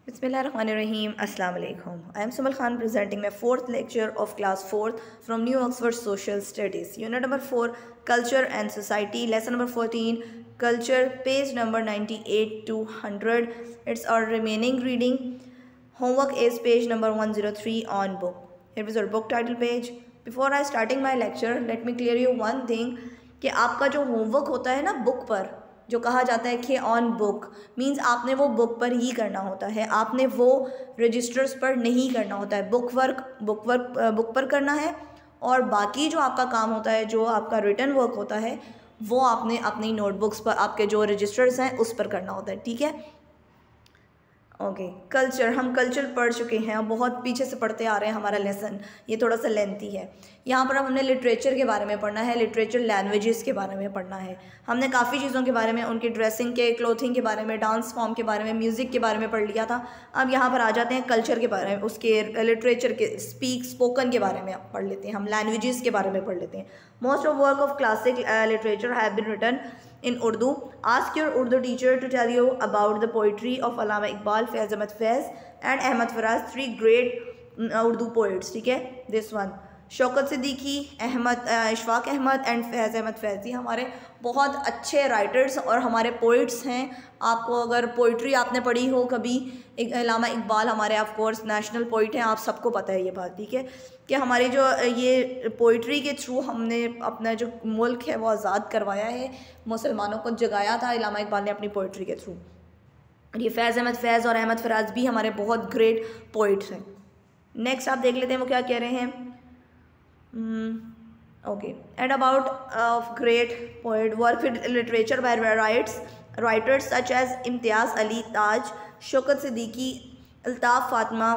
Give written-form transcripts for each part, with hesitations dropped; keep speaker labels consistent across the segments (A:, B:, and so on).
A: Bismillahirrahmanirrahim. Assalamu alaikum. I am Sumal Khan presenting my fourth lecture of class 4th from New Oxford Social Studies. Unit number 4, Culture and Society. Lesson number 14, Culture, page number 98 to 100. It's our remaining reading. Homework is page number 103 on book. Here is our book title page. Before I starting my lecture, let me clear you one thing कि आपका जो homework होता है ना book पर, जो कहा जाता है कि ऑन बुक मींस आपने वो बुक पर ही करना होता है, आपने वो रजिस्टर्स पर नहीं करना होता है। बुक पर करना है और बाकी जो आपका काम होता है, जो आपका रिटन वर्क होता है, वो आपने अपनी नोटबुक्स पर, आपके जो रजिस्टर्स हैं उस पर करना होता है। ठीक है, ओके। कल्चर, हम कल्चर पढ़ चुके हैं और बहुत पीछे से पढ़ते आ रहे हैं। हमारा लेसन ये थोड़ा सा लेंथी है। यहाँ पर अब हमने लिटरेचर के बारे में पढ़ना है, लिटरेचर लैंग्वेजेस के बारे में पढ़ना है। हमने काफ़ी चीज़ों के बारे में, उनकी ड्रेसिंग के, क्लोथिंग के बारे में, डांस फॉर्म के बारे में, म्यूज़िक के बारे में पढ़ लिया था। अब यहाँ पर आ जाते हैं कल्चर के बारे में, उसके लिटरेचर के स्पोकन के बारे में पढ़ लेते हैं, हम लैंग्वेजेस के बारे में पढ़ लेते हैं। Most of work of classic literature have been written in Urdu. Ask your Urdu teacher to tell you about the poetry of Allama Iqbal, Faiz Ahmad Faiz and Ahmad Faraz, three great Urdu poets. ठीक है, this one Shaukat Siddiqui, Ishfaq Ahmed and Faiz Ahmed Faizi हमारे बहुत अच्छे writers और हमारे poets हैं। आपको अगर पोइट्री आपने पढ़ी हो कभी, अल्लामा इकबाल हमारे ऑफ कोर्स नेशनल पोइट हैं, आप सबको पता है ये बात। ठीक है, कि हमारी जो ये पोइट्री के थ्रू हमने अपना जो मुल्क है वो आज़ाद करवाया है, मुसलमानों को जगाया था अल्लामा इकबाल ने अपनी पोइट्री के थ्रू। ये फैज़ अहमद फैज़ और अहमद फराज भी हमारे बहुत ग्रेट पोइट्स हैं। नेक्स्ट आप देख लेते हैं वो क्या कह रहे हैं। Okay, and about great poet work with literature by writers such as Imtiaz Ali Taj, Shaukat Siddiqui, Altaf Fatima,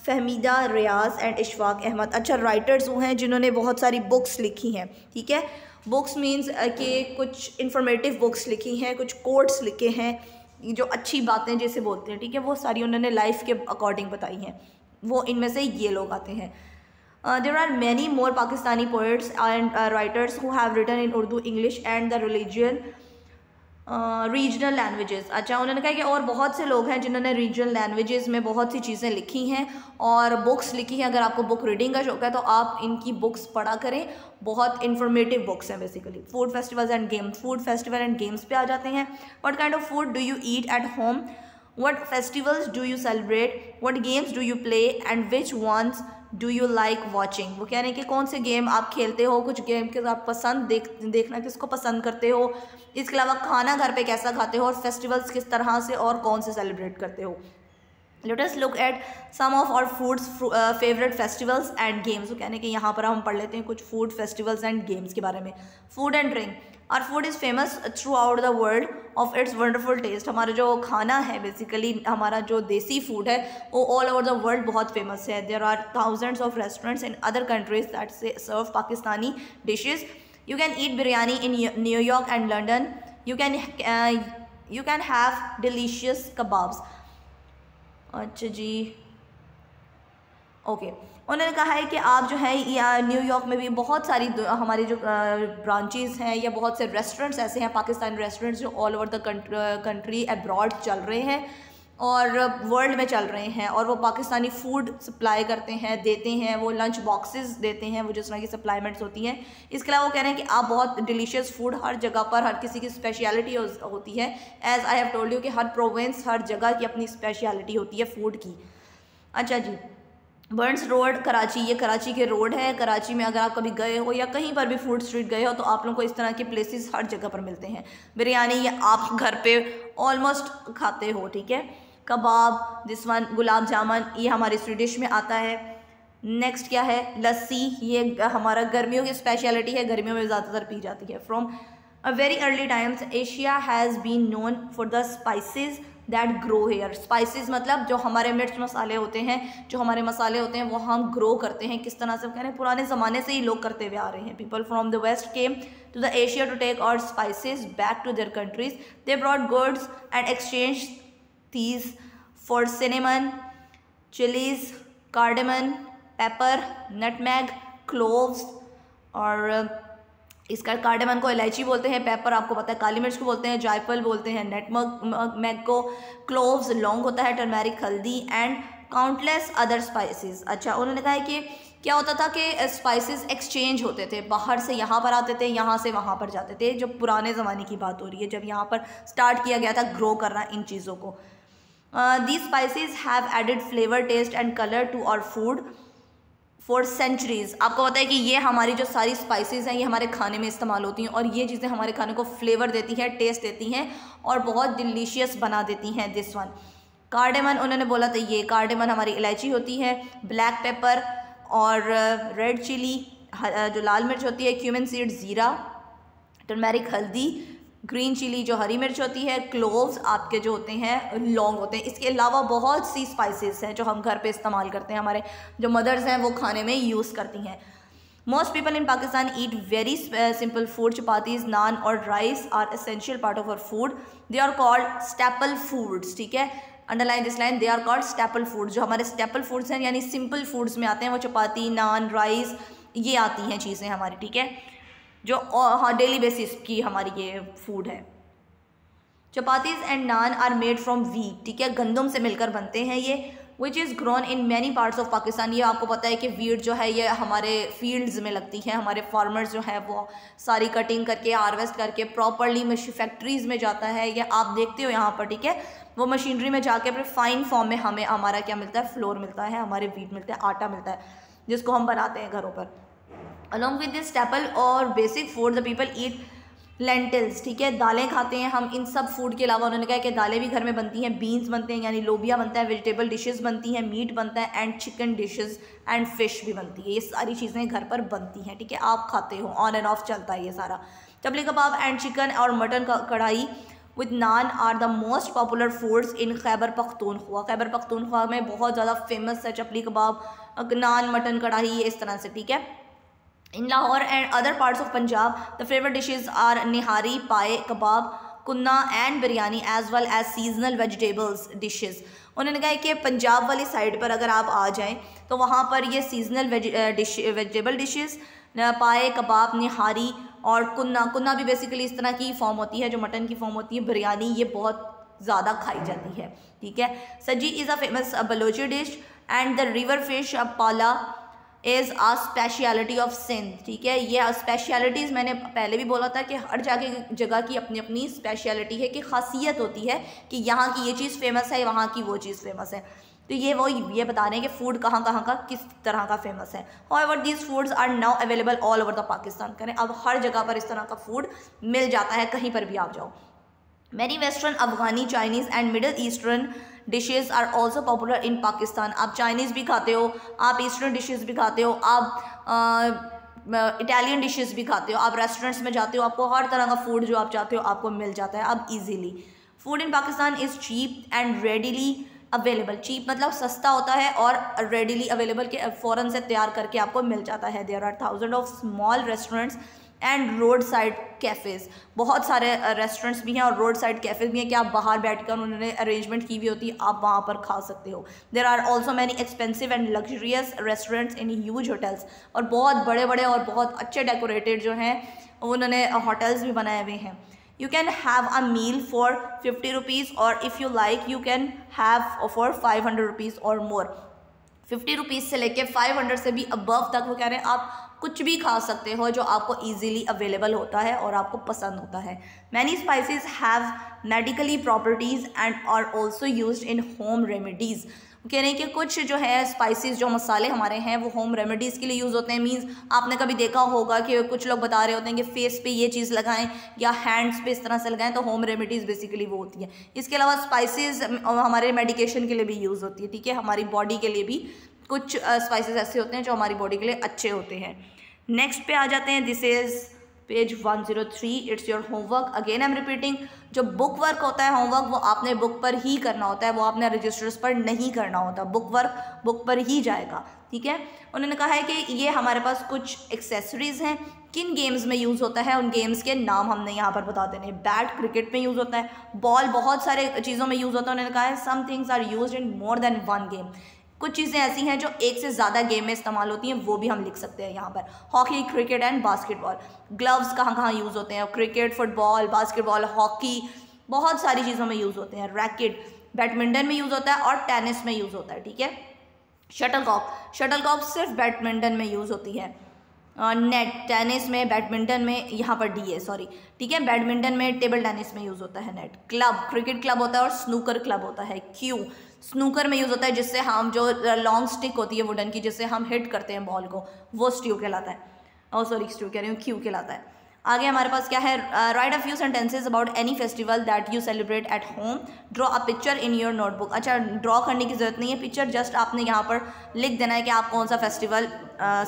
A: Fahmida Riaz and Ishfaq Ahmed. अच्छा, राइटर्स वो हैं जिन्होंने बहुत सारी बुक्स लिखी हैं। ठीक है, बुक्स मीन्स कि कुछ इंफॉर्मेटिव बुक्स लिखी हैं, कुछ कोट्स लिखे हैं, जो अच्छी बातें जैसे बोलते हैं। ठीक है, वो सारी उन्होंने लाइफ के अकॉर्डिंग बताई हैं, वो इनमें से ये लोग आते हैं। There are many more Pakistani poets and writers who have written in Urdu, English and the regional languages. अच्छा, उन्होंने कहा कि और बहुत से लोग हैं जिन्होंने रीजनल लैंग्वेजेस में बहुत सी चीज़ें लिखी हैं और बुक्स लिखी हैं। अगर आपको बुक रीडिंग का शौक है तो आप इनकी बुक्स पढ़ा करें, बहुत इन्फॉर्मेटिव बुक्स हैं basically. Food festivals and games, food festival and games पे आ जाते हैं। What kind of food do you eat at home, what festivals do you celebrate, what games do you play and which ones do you like watching. वो कह रहे हैं कि कौन से गेम आप खेलते हो, कुछ गेम के आप पसंद देखना किसको पसंद करते हो, इसके अलावा खाना घर पे कैसा खाते हो और फेस्टिवल्स किस तरह से और कौन से सेलिब्रेट करते हो। Let us look at some of our foods favourite festivals and games. वो कहने कि यहाँ पर हम पढ़ लेते हैं कुछ फूड फेस्टिवल्स एंड गेम्स के बारे में। Food and drink, our food is famous throughout the world of its wonderful taste. हमारा जो खाना है बेसिकली, हमारा जो देसी फूड है वो ऑल ओवर द वर्ल्ड बहुत फेमस है। There are thousands of restaurants in other countries that serve Pakistani dishes. You can eat biryani in New York and London. You can have delicious kebabs. अच्छा जी, ओके। उन्होंने कहा है कि आप जो है न्यूयॉर्क में भी बहुत सारी हमारी जो ब्रांचेस हैं या बहुत से रेस्टोरेंट्स ऐसे हैं, पाकिस्तानी रेस्टोरेंट्स जो all over the country abroad चल रहे हैं और वर्ल्ड में चल रहे हैं, और वो पाकिस्तानी फूड सप्लाई करते हैं, देते हैं, वो लंच बॉक्सेस देते हैं, वो जिस तरह की सप्लाईमेंट्स होती हैं। इसके अलावा वो कह रहे हैं कि आप बहुत डिलीशियस फूड, हर जगह पर हर किसी की स्पेशलिटी होती है। As I have told you कि हर प्रोविंस, हर जगह की अपनी स्पेशलिटी होती है फूड की। अच्छा जी, बर्न्स रोड कराची, ये कराची के रोड है। कराची में अगर आप कभी गए हो या कहीं पर भी फूड स्ट्रीट गए हो तो आप लोगों को इस तरह के प्लेसेस हर जगह पर मिलते हैं। बिरयानी ये आप घर पे ऑलमोस्ट खाते हो। ठीक है, कबाब, दिस वन, गुलाब जामुन, ये हमारी स्वीट डिश में आता है। नेक्स्ट क्या है, लस्सी, ये हमारा गर्मियों की स्पेशलिटी है, गर्मियों में ज़्यादातर पी जाती है। From a very early times Asia has been known for the spices that grow here. Spices मतलब जो हमारे मिर्च मसाले होते हैं, जो हमारे मसाले होते हैं वो हम ग्रो करते हैं। किस तरह से कह रहे हैं, पुराने ज़माने से ही लोग करते हुए आ रहे हैं। People from the west came to the Asia to take our spices back to their countries. They brought goods and exchange these for cinnamon, chilies, cardamom, pepper, nutmeg, cloves और इसका कार्डेमन को इलायची बोलते हैं, पेपर आपको पता है काली मिर्च को बोलते हैं, जायफल बोलते हैं नटमेग को, क्लोव्स लौंग होता है, टर्मेरिक हल्दी एंड काउंटलेस अदर स्पाइसेस। अच्छा, उन्होंने कहा है कि क्या होता था कि स्पाइसेस एक्सचेंज होते थे, बाहर से यहाँ पर आते थे, यहाँ से वहाँ पर जाते थे, जो पुराने ज़माने की बात हो रही है जब यहाँ पर स्टार्ट किया गया था ग्रो करना इन चीज़ों को। These spices have added flavour, taste and colour to our food for centuries. आपको पता है कि ये हमारी जो सारी स्पाइसेस हैं ये हमारे खाने में इस्तेमाल होती हैं और ये चीज़ें हमारे खाने को फ्लेवर देती हैं, टेस्ट देती हैं और बहुत डिलीशियस बना देती हैं। दिस वन कार्डेमन, उन्होंने बोला था ये कार्डेमन हमारी इलायची होती है, ब्लैक पेपर और रेड चिली जो लाल मिर्च होती है, क्यूमिन सीड ज़ीरा, टर्मेरिक हल्दी, ग्रीन चिली जो हरी मिर्च होती है, क्लोव्स आपके जो होते हैं लौंग होते हैं। इसके अलावा बहुत सी स्पाइसेस हैं जो हम घर पे इस्तेमाल करते हैं, हमारे जो मदर्स हैं वो खाने में यूज़ करती हैं। Most people in Pakistan eat very simple food. Chapatis, naan और rice are essential part of our food. They are called staple foods. ठीक है, underline this line, they are called staple foods. जो हमारे स्टेपल फूड्स हैं यानी simple foods में आते हैं वो चपाती, नान, राइस ये आती हैं चीज़ें हमारी। ठीक है, जो हाँ डेली बेसिस की हमारी ये फूड है। Chapatis and naan are made from wheat. ठीक है, गंदम से मिलकर बनते हैं ये, which is grown in many parts of Pakistan. ये आपको पता है कि वीट जो है ये हमारे फील्ड्स में लगती है, हमारे फार्मर्स जो है वो सारी कटिंग करके हार्वेस्ट करके प्रॉपरली फैक्ट्रीज़ में जाता है, ये आप देखते हो यहाँ पर। ठीक है, वो मशीनरी में जाके फिर फाइन फॉर्म में हमें हमारा क्या मिलता है, फ्लोर मिलता है, हमारे वीट मिलता है, आटा मिलता है जिसको हम बनाते हैं घरों पर। अलॉन्ग विद दिस स्टेपल और basic food the people eat lentils. ठीक है, दालें खाते हैं हम। इन सब फूड के अलावा उन्होंने कहा कि दालें भी घर में बनती हैं, बीन्स बनते हैं यानी लोबिया बनता है, वेजिटेबल डिशेस बनती हैं, मीट बनता है and chicken dishes and fish भी बनती है। ये सारी चीज़ें घर पर बनती हैं। ठीक है, आप खाते हो, ऑन एंड ऑफ चलता है ये सारा। तबली कबाब एंड चिकन और मटन का karahi with naan are the most popular foods in Khyber Pakhtunkhwa. Khyber Pakhtunkhwa में बहुत ज़्यादा फेमस है चपली कबाब, नान, मटन कढ़ाई, ये इस तरह से। ठीक है, in Lahore and other parts of Punjab the favourite dishes are nihari, paya, kebab, kunna and biryani as well as seasonal vegetables dishes. उन्होंने कहा कि पंजाब वाली साइड पर अगर आप आ जाएं तो वहाँ पर ये सीजनल वेजिटेबल डिशेज़, पाए, कबाब, निहारी और कुन्ना भी बेसिकली इस तरह की फॉर्म होती है जो मटन की फॉर्म होती है, बिरयानी ये बहुत ज़्यादा खाई जाती है। ठीक है, sajji is a famous Balochi dish and the river fish palla is a speciality of Sindh. ठीक है, ये स्पेशलिटीज़ मैंने पहले भी बोला था कि हर जगह की अपनी अपनी स्पेशलिटी है, कि खासियत होती है कि यहाँ की ये चीज़ फेमस है, वहाँ की वो चीज़ फेमस है। तो ये बता रहे हैं कि फूड कहाँ कहाँ का किस तरह का फेमस है। However these foods are now available all over the Pakistan. करें अब हर जगह पर इस तरह का फूड मिल जाता है, कहीं पर भी आप जाओ। Many western, Afghani, Chinese and middle eastern dishes are also popular in Pakistan. आप चाइनीज़ भी खाते हो, आप ईस्टर्न डिशेज़ भी खाते हो, आप इटालियन डिशेज़ भी खाते हो, आप रेस्टोरेंट्स में जाते हो, आपको हर तरह का फूड जो आप चाहते हो आपको मिल जाता है अब easily. Food in Pakistan is cheap and readily available. Cheap मतलब सस्ता होता है और रेडिली अवेलेबल के फ़ौरन से तैयार करके आपको मिल जाता है। There are thousand of small restaurants and road side cafes. बहुत सारे रेस्टोरेंट्स भी हैं और रोड साइड कैफ़े भी हैं कि आप बाहर बैठकर उन्होंने अरेंजमेंट की हुई होती है, आप वहाँ पर खा सकते हो। There are also many expensive and luxurious restaurants in huge hotels. और बहुत बड़े बड़े और बहुत अच्छे डेकोरेटेड जो हैं उन्होंने होटल्स भी बनाए हुए हैं। You can have a meal for 50 rupees or if you like you can have for 500 rupees or more। 50 rupees से लेके 500 से भी अबव तक वो कह रहे हैं आप कुछ भी खा सकते हो जो आपको ईजिली अवेलेबल होता है और आपको पसंद होता है। Many spices have medically properties and are also used in home remedies. कह रहे हैं कि कुछ जो है स्पाइसेस जो मसाले हमारे हैं वो होम रेमेडीज़ के लिए यूज़ होते हैं। मींस आपने कभी देखा होगा कि कुछ लोग बता रहे होते हैं कि फेस पे ये चीज़ लगाएं या हैंड्स पे इस तरह से लगाएं, तो होम रेमेडीज़ बेसिकली वो होती है। इसके अलावा स्पाइसेस हमारे मेडिकेशन के लिए भी यूज़ होती है। ठीक है, हमारी बॉडी के लिए भी कुछ स्पाइसेस ऐसे होते हैं जो हमारी बॉडी के लिए अच्छे होते हैं। नेक्स्ट पे आ जाते हैं, this is page 103, it's your homework. Again I am repeating, जो बुक वर्क होता है होमवर्क वो आपने बुक पर ही करना होता है, वो आपने रजिस्टर्स पर नहीं करना होता। बुक वर्क बुक पर ही जाएगा। ठीक है, उन्होंने कहा है कि ये हमारे पास कुछ एक्सेसरीज़ हैं, किन गेम्स में यूज़ होता है उन गेम्स के नाम हमने यहाँ पर बता देने। बैट क्रिकेट में यूज़ होता है, बॉल बहुत सारे चीज़ों में यूज़ होता है। उन्होंने कहा है some things are used in more than one game. कुछ चीज़ें ऐसी हैं जो एक से ज़्यादा गेम में इस्तेमाल होती हैं, वो भी हम लिख सकते हैं यहाँ पर। Hockey, cricket and basketball. Gloves कहाँ कहाँ यूज़ होते हैं? क्रिकेट, फुटबॉल, बास्केटबॉल, हॉकी, बहुत सारी चीज़ों में यूज़ होते हैं। रैकेट बैडमिंटन में यूज़ होता है और टेनिस में यूज़ होता है, ठीक है। शटलकॉक सिर्फ बैडमिंटन में यूज़ होती है। नेट टेनिस में, बैडमिंटन में, यहाँ पर डी है सॉरी, ठीक है। बैडमिंटन में, टेबल टेनिस में यूज़ होता है नेट। क्लब, क्रिकेट क्लब होता है और स्नूकर क्लब होता है। क्यू स्नूकर में यूज़ होता है, जिससे हम जो लॉन्ग स्टिक होती है वुडन की, जिससे हम हिट करते हैं बॉल को, वो स्ट्यू कहलाता है। स्ट्यू कह रही हूँ, क्यू कहलाता है। आगे हमारे पास क्या है? Right a few sentences about any festival that you celebrate at home, draw a picture in your notebook. अच्छा, ड्रॉ करने की जरूरत नहीं है पिक्चर, जस्ट आपने यहाँ पर लिख देना है कि आप कौन सा फेस्टिवल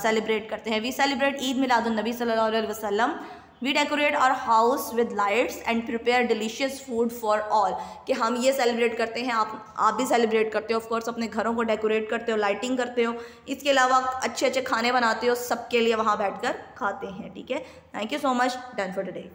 A: सेलिब्रेट करते हैं। वी सेलिब्रेट ईद मिलादुन नबी सल्लल्लाहु अलैहि वसल्लम। We decorate our house with lights and prepare delicious food for all. कि हम ये सेलिब्रेट करते हैं, आप भी सेलिब्रेट करते हो, ऑफकोर्स अपने घरों को डेकोरेट करते हो, लाइटिंग करते हो, इसके अलावा अच्छे अच्छे खाने बनाते हो, सबके लिए वहाँ बैठकर खाते हैं, ठीक है। Thank you so much, done for today.